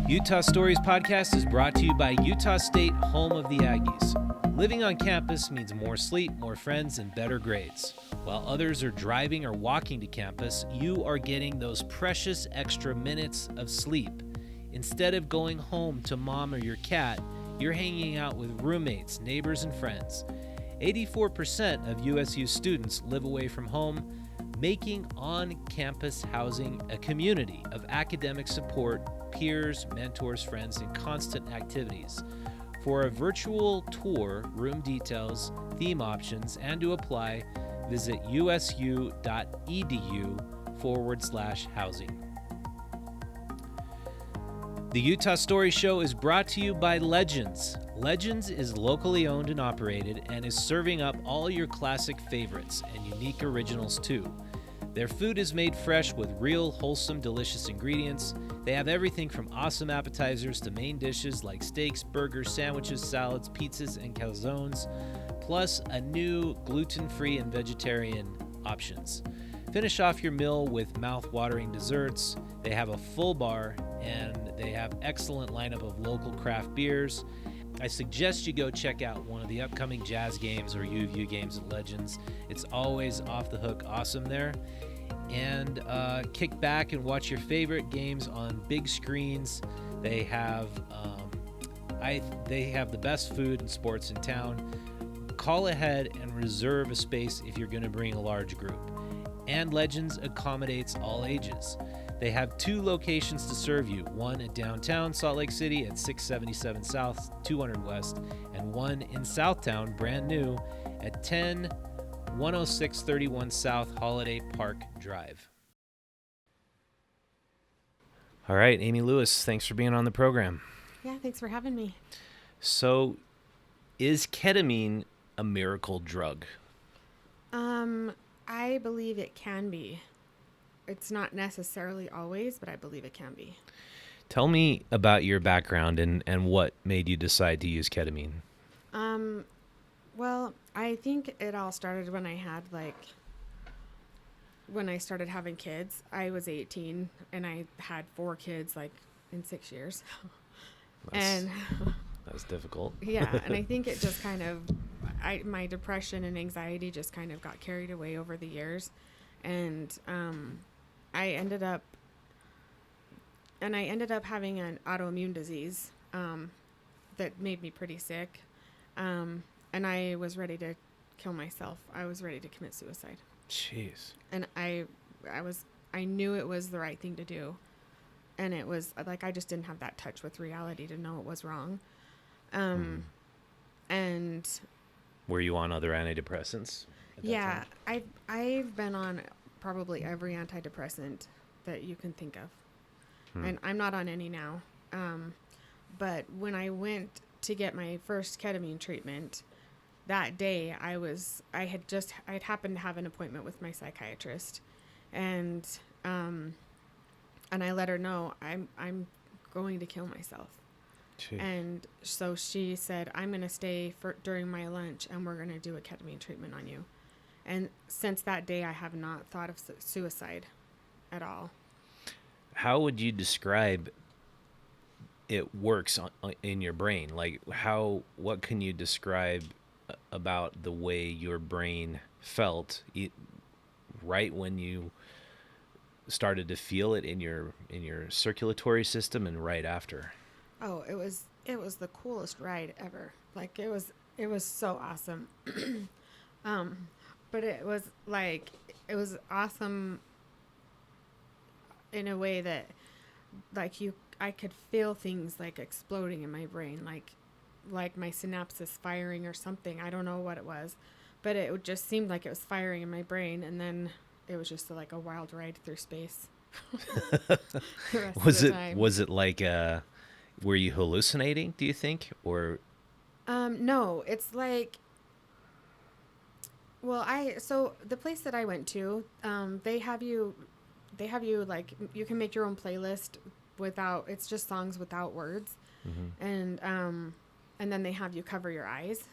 Utah Stories podcast is brought to you by Utah State, home of the Aggies. Living on campus means more sleep, more friends, and better grades. While others are driving or walking to campus, you are getting those precious extra minutes of sleep. Instead of going home to mom or your cat, you're hanging out with roommates, neighbors, and friends. 84% of USU students live away from home, making on-campus housing a community of academic support, peers, mentors, friends, and constant activities. For a virtual tour, room details, theme options, and to apply, visit usu.edu/housing. The Utah Story Show is brought to you by Legends. Legends is locally owned and operated and is serving up all your classic favorites and unique originals too. Their food is made fresh with real, wholesome, delicious ingredients. They have everything from awesome appetizers to main dishes like steaks, burgers, sandwiches, salads, pizzas, and calzones, plus a new gluten-free and vegetarian options. Finish off your meal with mouth-watering desserts. They have a full bar, and they have excellent lineup of local craft beers. I suggest you go check out one of the upcoming Jazz games or U of U games at Legends. It's always off the hook awesome there. And kick back and watch your favorite games on big screens. They have the best food and sports in town. Call ahead and reserve a space if you're going to bring a large group. And Legends accommodates all ages. They have 2 locations to serve you, one at downtown Salt Lake City at 677 South, 200 West, and one in Southtown, brand new, at 10631 South Holiday Park Drive. All right, Aimee Lewis, thanks for being on the program. Yeah, thanks for having me. So, is ketamine a miracle drug? I believe it can be. It's not necessarily always, but I believe it can be. Tell me about your background and what made you decide to use ketamine. Well, I think it all started when I started having kids. I was 18 and I had 4 kids in 6 years. That's difficult. Yeah, and I think it just kind of, my depression and anxiety just kind of got carried away over the years. And I ended up having an autoimmune disease that made me pretty sick. And I was ready to kill myself. I was ready to commit suicide. Jeez. And I knew it was the right thing to do. And it was like, I just didn't have that touch with reality to know it was wrong. And were you on other antidepressants? Yeah, I've been on probably every antidepressant that you can think of. And I'm not on any now. But when I went to get my first ketamine treatment, that day I'd happened to have an appointment with my psychiatrist, and I let her know I'm going to kill myself. Jeez. And so she said, I'm going to stay during my lunch and we're going to do a ketamine treatment on you. And since that day, I have not thought of suicide at all. How would you describe it works in your brain? Like what can you describe about the way your brain felt right when you started to feel it in your circulatory system and right after? Oh, it was the coolest ride ever. Like it was so awesome. But it was awesome in a way that I could feel things like exploding in my brain, like my synapses firing or something. I don't know what it was, but it just seemed like it was firing in my brain, and then it was just like a wild ride through space. Was it like were you hallucinating, do you think? Or no, it's like, well, so the place that I went to, they have you like, you can make your own playlist it's just songs without words. Mm-hmm. And then they have you cover your eyes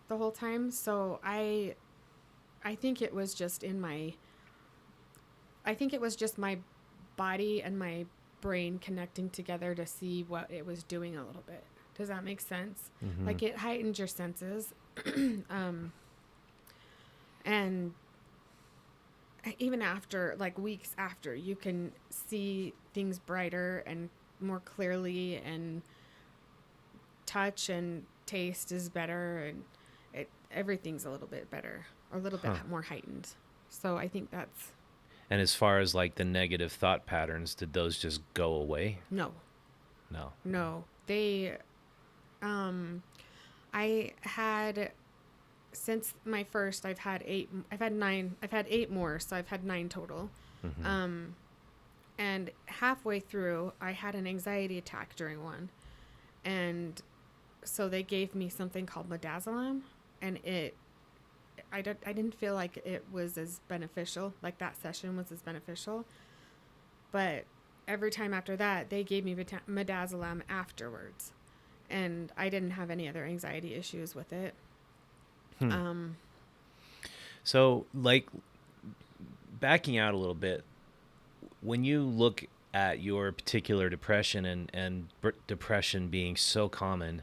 the whole time. So I think it was just my body and my brain connecting together to see what it was doing a little bit. Does that make sense? Mm-hmm. Like it heightens your senses. And even after, like weeks after, you can see things brighter and more clearly, and touch and taste is better, and everything's a little bit better, or a little bit more heightened. So I think that's... And as far as like the negative thought patterns, did those just go away? No. They, I had, since my first, I've had 8 more, so I've had 9 total. Mm-hmm. And halfway through, I had an anxiety attack during one. And so they gave me something called midazolam, and I didn't feel like it was as beneficial, like that session was as beneficial. But every time after that, they gave me midazolam afterwards. And I didn't have any other anxiety issues with it. So, like, backing out a little bit, when you look at your particular depression and depression being so common,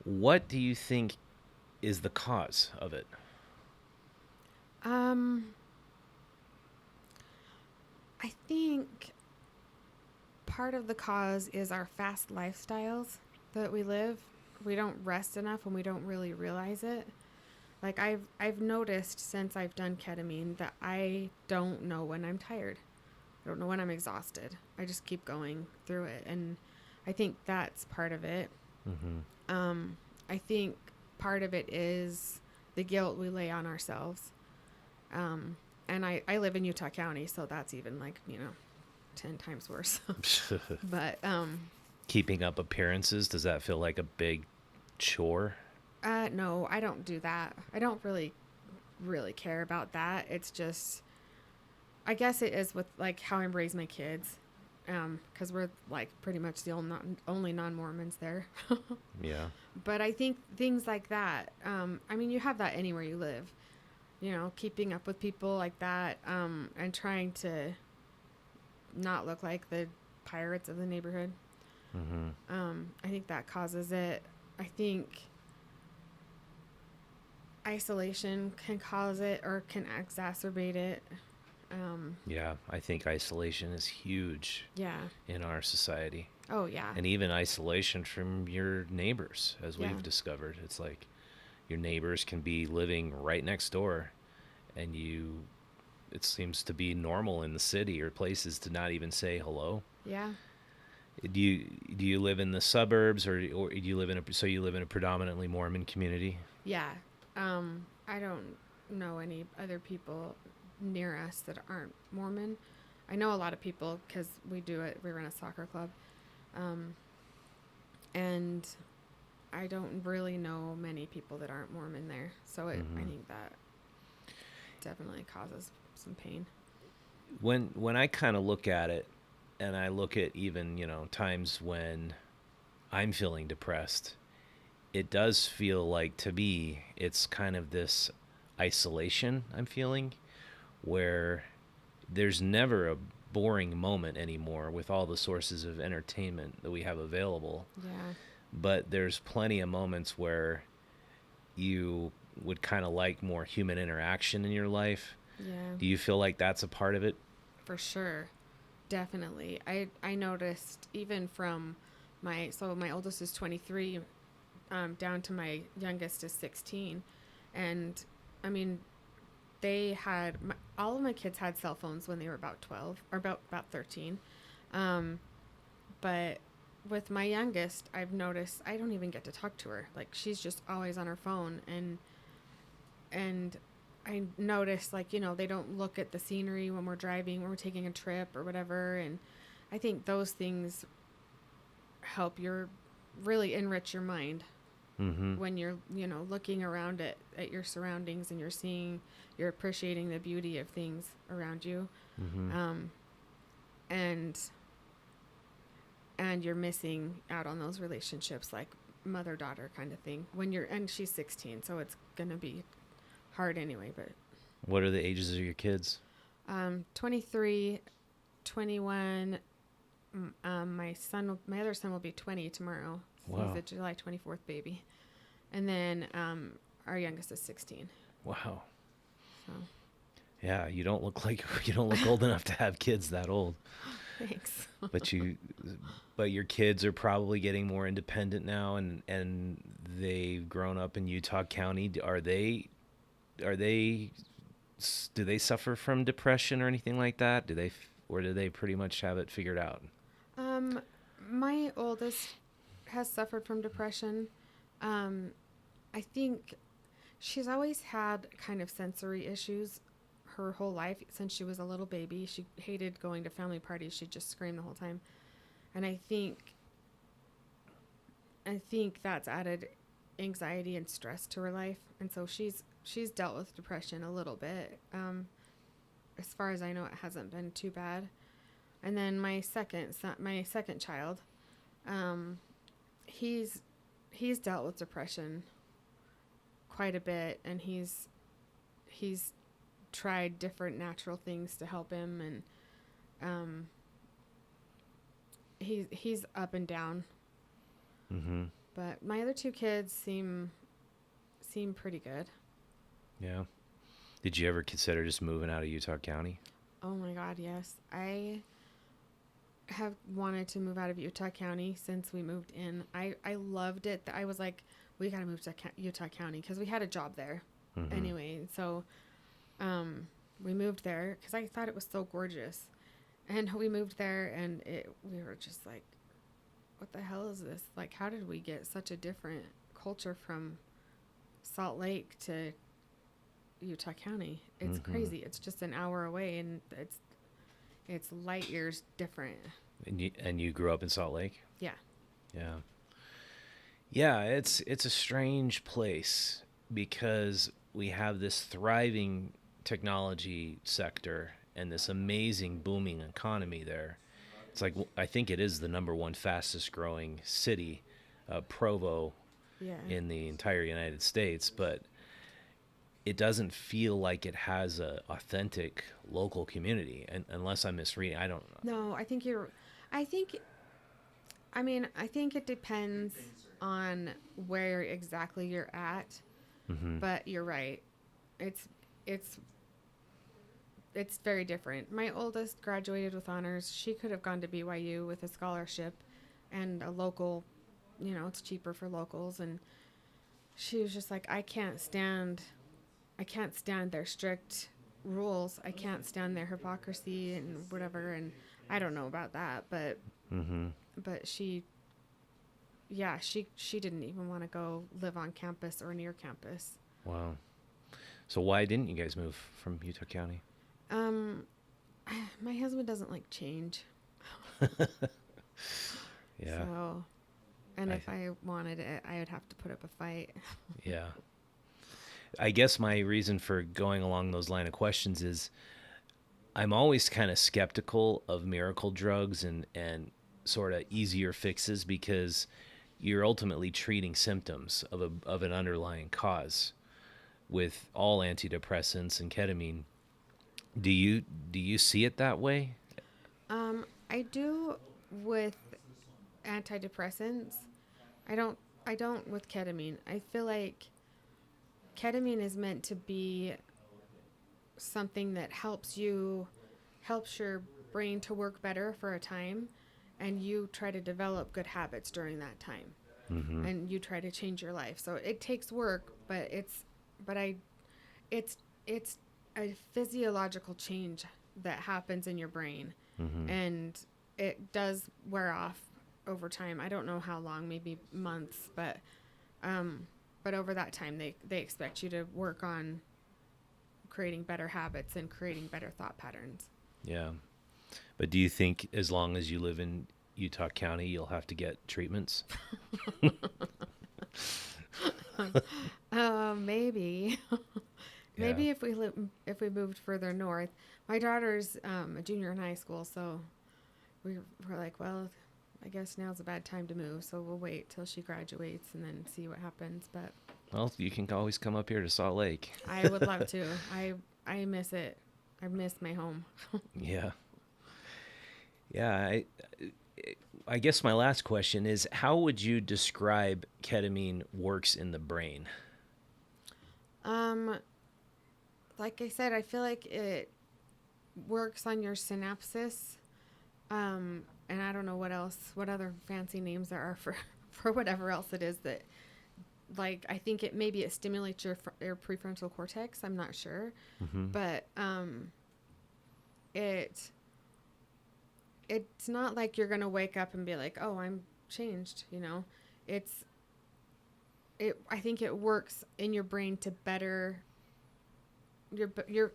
what do you think is the cause of it? I think part of the cause is our fast lifestyles that we live. We don't rest enough, and we don't really realize it. Like I've noticed since I've done ketamine that I don't know when I'm tired. I don't know when I'm exhausted. I just keep going through it, and I think that's part of it. Mm-hmm. I think part of it is the guilt we lay on ourselves. And I live in Utah County, so that's even 10 times worse. But keeping up appearances, does that feel like a big chore? No, I don't do that. I don't really care about that. It's just, I guess it is with like how I raise my kids, because we're like pretty much the only non-Mormons there. Yeah. But I think things like that, I mean, you have that anywhere you live, keeping up with people like that, and trying to not look like the pirates of the neighborhood. Mm-hmm. I think that causes it. I think isolation can cause it or can exacerbate it. Yeah, I think isolation is huge. Yeah. In our society. Oh, yeah. And even isolation from your neighbors, as Yeah. we've discovered. It's like your neighbors can be living right next door, and it seems to be normal in the city or places to not even say hello. Yeah. Do you live in the suburbs, or do you live in a predominantly Mormon community? Yeah. I don't know any other people near us that aren't Mormon. I know a lot of people because we run a soccer club. And I don't really know many people that aren't Mormon there. So I think that definitely causes some pain. When I kind of look at it, and I look at even, times when I'm feeling depressed, it does feel like, to me, it's kind of this isolation I'm feeling, where there's never a boring moment anymore with all the sources of entertainment that we have available. Yeah. But there's plenty of moments where you would kind of like more human interaction in your life. Yeah. Do you feel like that's a part of it? For sure. Definitely. I noticed even from my oldest is 23, down to my youngest is 16. And I mean, all of my kids had cell phones when they were about 12 or about 13. But with my youngest, I've noticed I don't even get to talk to her. Like, she's just always on her phone. And I noticed, like, they don't look at the scenery when we're driving, when we're taking a trip or whatever. And I think those things help really enrich your mind. Mm-hmm. When you're, looking around at your surroundings, and you're appreciating the beauty of things around you. Mm-hmm. And you're missing out on those relationships, like mother-daughter kind of thing, and she's 16, so it's going to be hard anyway. But what are the ages of your kids? 23, 21, my other son will be 20 tomorrow. So Wow. he's a July 24th baby. And then our youngest is 16. Wow. So Yeah, you don't look old enough to have kids that old. thanks. But your kids are probably getting more independent now, and they've grown up in Utah County. Do they suffer from depression or anything like that? Or do they pretty much have it figured out? My oldest has suffered from depression. I think she's always had kind of sensory issues her whole life since she was a little baby. She hated going to family parties. She'd just scream the whole time. And I think that's added anxiety and stress to her life. And so she's dealt with depression a little bit. As far as I know, it hasn't been too bad. And then my second child, he's dealt with depression quite a bit, and he's tried different natural things to help him, and he's up and down. Mm-hmm. But my other two kids seem pretty good. Yeah. Did you ever consider just moving out of Utah County? Oh my God, yes. I have wanted to move out of Utah County since we moved in. I loved it. I was like, we got to move to Utah County because we had a job there anyway. So we moved there because I thought it was so gorgeous. And we moved there, and we were just like, what the hell is this? Like, how did we get such a different culture from Salt Lake to Utah County? It's crazy. It's just an hour away, and it's light years different. And you grew up in Salt Lake? Yeah. Yeah. Yeah, it's a strange place because we have this thriving technology sector and this amazing booming economy there. It's like, I think it is the number one fastest growing city, Provo, in the entire United States, but it doesn't feel like it has a authentic local community, and unless I'm misreading. I don't know. No, I think it depends on where exactly you're at, but you're right. It's very different. My oldest graduated with honors. She could have gone to BYU with a scholarship and a local, it's cheaper for locals. And she was just like, I can't stand their strict rules. I can't stand their hypocrisy and whatever. And I don't know about that, but she didn't even want to go live on campus or near campus. Wow. So why didn't you guys move from Utah County? My husband doesn't like change. Yeah. So, and if I wanted it, I would have to put up a fight. Yeah. I guess my reason for going along those line of questions is I'm always kind of skeptical of miracle drugs and sort of easier fixes because you're ultimately treating symptoms of an underlying cause with all antidepressants and ketamine. Do you see it that way? I do with antidepressants. I don't with ketamine. I feel like ketamine is meant to be something that helps your brain to work better for a time, and you try to develop good habits during that time. And you try to change your life. So it takes work, but it's a physiological change that happens in your brain, and it does wear off over time. I don't know how long, maybe months, but over that time they expect you to work on creating better habits and creating better thought patterns. Yeah. But do you think as long as you live in Utah County, you'll have to get treatments? Maybe. Maybe if we moved further north. My daughter's a junior in high school, so we're like, well, I guess now's a bad time to move, so we'll wait till she graduates and then see what happens. But well, you can always come up here to Salt Lake. I would love to. I miss it. I miss my home. Yeah. Yeah, I guess my last question is, how would you describe ketamine works in the brain? Um, like I said, I feel like it works on your synapses. And I don't know what other fancy names there are for, for whatever else it is that, like, I think maybe it stimulates your prefrontal cortex. I'm not sure, Mm-hmm. but, it's not like you're going to wake up and be like, oh, I'm changed. It's, I think it works in your brain to better,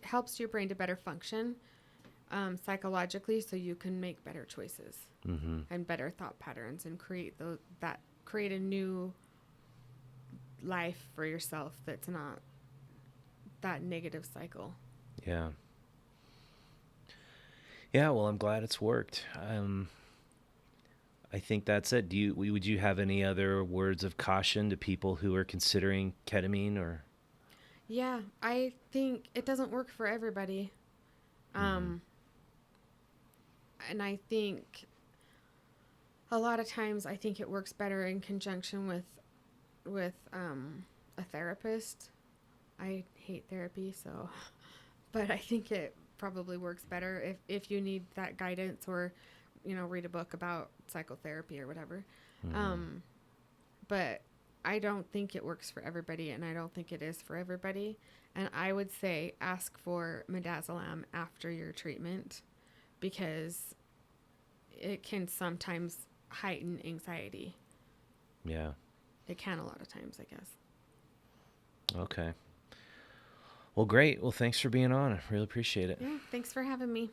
helps your brain to better function psychologically, so you can make better choices Mm-hmm. and better thought patterns and create a new life for yourself that's not that negative cycle. Yeah. Yeah, well, I'm glad it's worked. I think that's it. Would you have any other words of caution to people who are considering ketamine or? Yeah, I think it doesn't work for everybody. Mm-hmm. And I think a lot of times I think it works better in conjunction with a therapist. I hate therapy, so but I think it probably works better if you need that guidance, or read a book about psychotherapy or whatever. Mm-hmm. But I don't think it works for everybody, and I don't think it is for everybody. And I would say ask for midazolam after your treatment, because it can sometimes heighten anxiety. Yeah. It can a lot of times, I guess. Okay. Well, great. Well, thanks for being on. I really appreciate it. Yeah, thanks for having me.